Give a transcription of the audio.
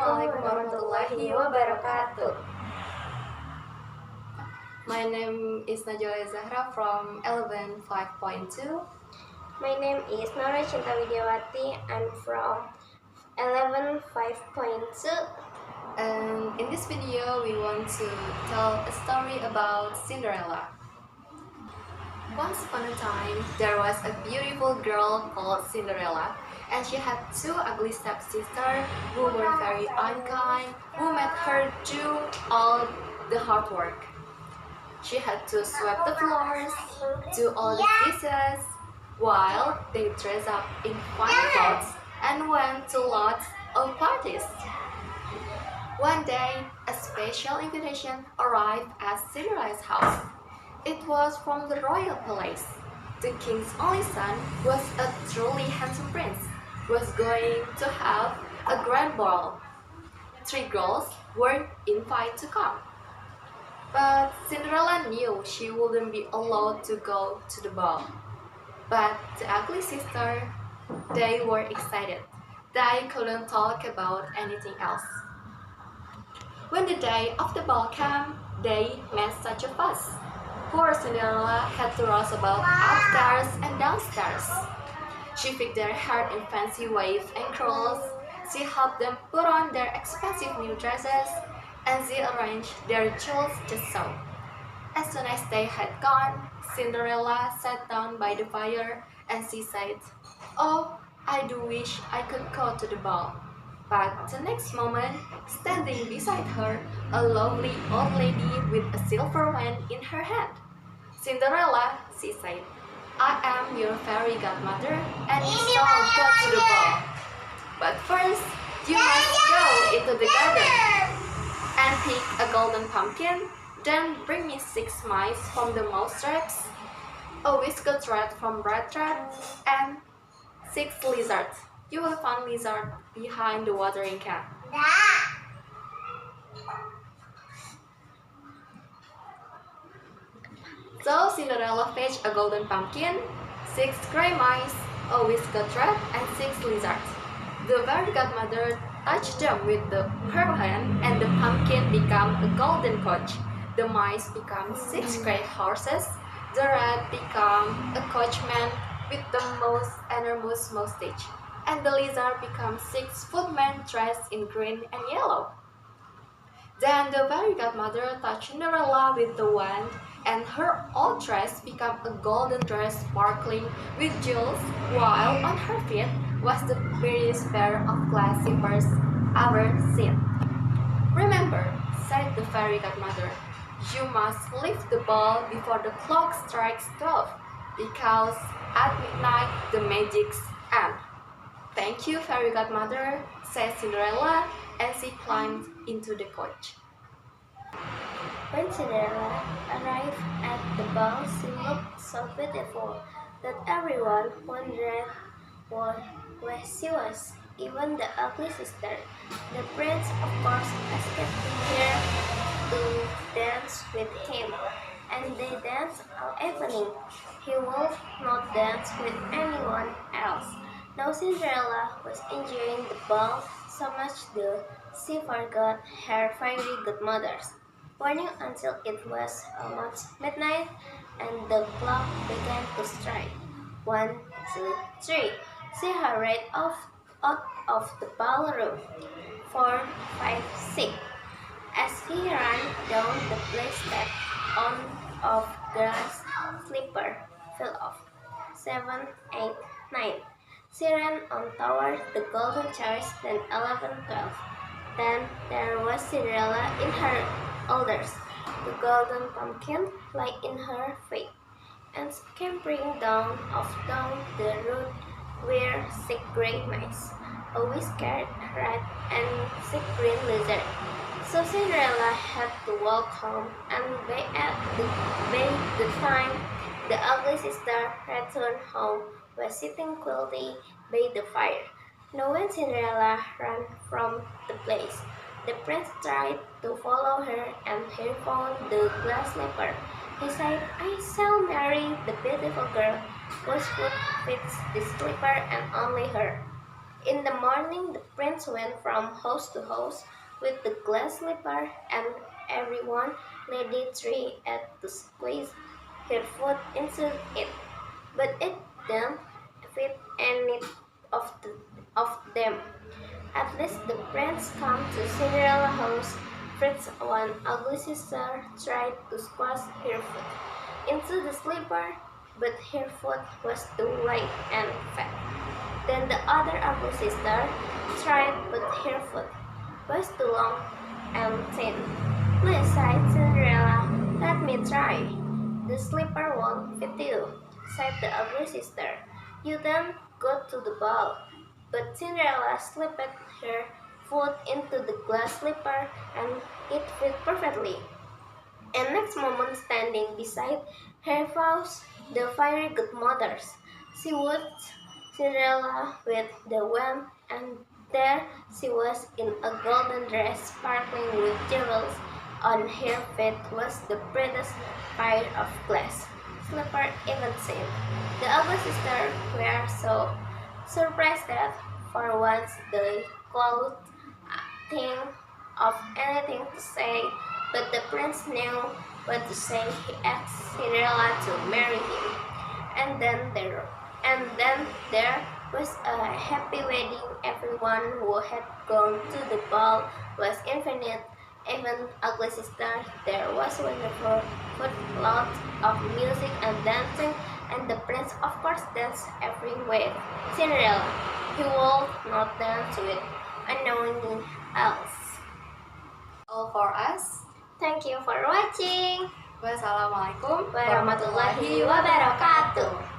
Assalamualaikum warahmatullahi wabarakatuh. My name is Najwa Azzahra from XI-5.2. My name is Naura Widyawati. I'm from 11.5.2. And in this video, we want to tell a story about Cinderella. Once upon a time, there was a beautiful girl called Cinderella, and she had two ugly stepsisters who were very unkind, who made her do all the hard work. She had to sweep the floors, do all the dishes, while they dressed up in fine clothes and went to lots of parties. One day, a special invitation arrived at Cinderella's house. It was from the royal palace. The king's only son was a truly handsome prince, was going to have a grand ball. 3 girls were invited to come. But Cinderella knew she wouldn't be allowed to go to the ball. But the ugly sister, they were excited. They couldn't talk about anything else. When the day of the ball came, they made such a fuss. Poor Cinderella had to rush about upstairs and downstairs. She fixed their hair in fancy waves and curls. She helped them put on their expensive new dresses, and she arranged their jewels just so. As soon as they had gone, Cinderella sat down by the fire and she said, "Oh, I do wish I could go to the ball." But the next moment, standing beside her, a lovely old lady with a silver wand in her hand. "Cinderella," she said, "I am your fairy godmother and you shall go to the ball. But first, you must go into the garden and pick a golden pumpkin, then bring me 6 mice from the mouse traps, a whisker thread from rat trap, and 6 lizards. You will find lizard behind the watering can." So Cinderella fetched a golden pumpkin, 6 gray mice, a whisker thread, and 6 lizards. The fairy godmother touched them with her hand, and the pumpkin became a golden coach. The mice became 6 gray horses. The rat became a coachman with the most enormous mustache, and the lizard became 6 footmen dressed in green and yellow. Then the fairy godmother touched Cinderella with the wand, and her old dress became a golden dress sparkling with jewels, while on her feet was the prettiest pair of glass slippers ever seen. "Remember," said the fairy godmother, "you must leave the ball before the clock strikes 12, because at midnight the magics end." "Thank you, fairy godmother," said Cinderella, and she climbed into the coach. When Cinderella arrived at the ball, she looked so beautiful that everyone wondered where she was. Even the ugly sister. The prince, of course, asked her to dance with him, and they danced all evening. He would not dance with anyone else. Now Cinderella was enjoying the ball so much that she forgot her fairy godmothers. Waiting until it was almost midnight and the clock began to strike. 1, 2, 3. She hurried out of the ballroom. 4, 5, 6. As he ran down the place step on of glass slipper fell off. 7, 8, 9. She ran on toward the golden chairs, then 11, 12. Then there was Cinderella in her elders. The golden pumpkin lay in her feet, and scampering down the road were 6 gray mice, a whiskered rat, and 6 green lizards. So Cinderella had to walk home, and by the time the ugly sister returned home, was sitting quietly by the fire. Now when Cinderella ran from the place, the prince tried to follow her, and he found the glass slipper. He said, "I shall marry the beautiful girl whose foot fits the slipper, and only her." In the morning, the prince went from house to house with the glass slipper, and everyone lady tried to squeeze her foot into it, but it didn't fit any of them. At last the prince came to Cinderella's house. First, one ugly sister tried to squeeze her foot into the slipper, but her foot was too white and fat. Then the other ugly sister tried, but her foot was too long and thin. Please, sighed Cinderella, let me try. The slipper won't fit you, said the ugly sister. You then go to the ball. But Cinderella slipped her foot into the glass slipper and it fit perfectly. And next moment, standing beside her house, the fairy godmothers, she watched Cinderella with the wand, and there she was in a golden dress sparkling with jewels. On her feet was the prettiest pair of glass slipper even seen. The other sisters were so surprised that for once they could think of anything to say, but the prince knew what to say. He asked Cinderella to marry him, and then there was a happy wedding. Everyone who had gone to the ball was infinite. Even ugly sister, there was wonderful food, lots of music and dancing, and the prince, of course, danced everywhere. Cinderella, he would not dance with anyone else. All for us. Thank you for watching. Wassalamualaikum Warahmatullahi wabarakatuh.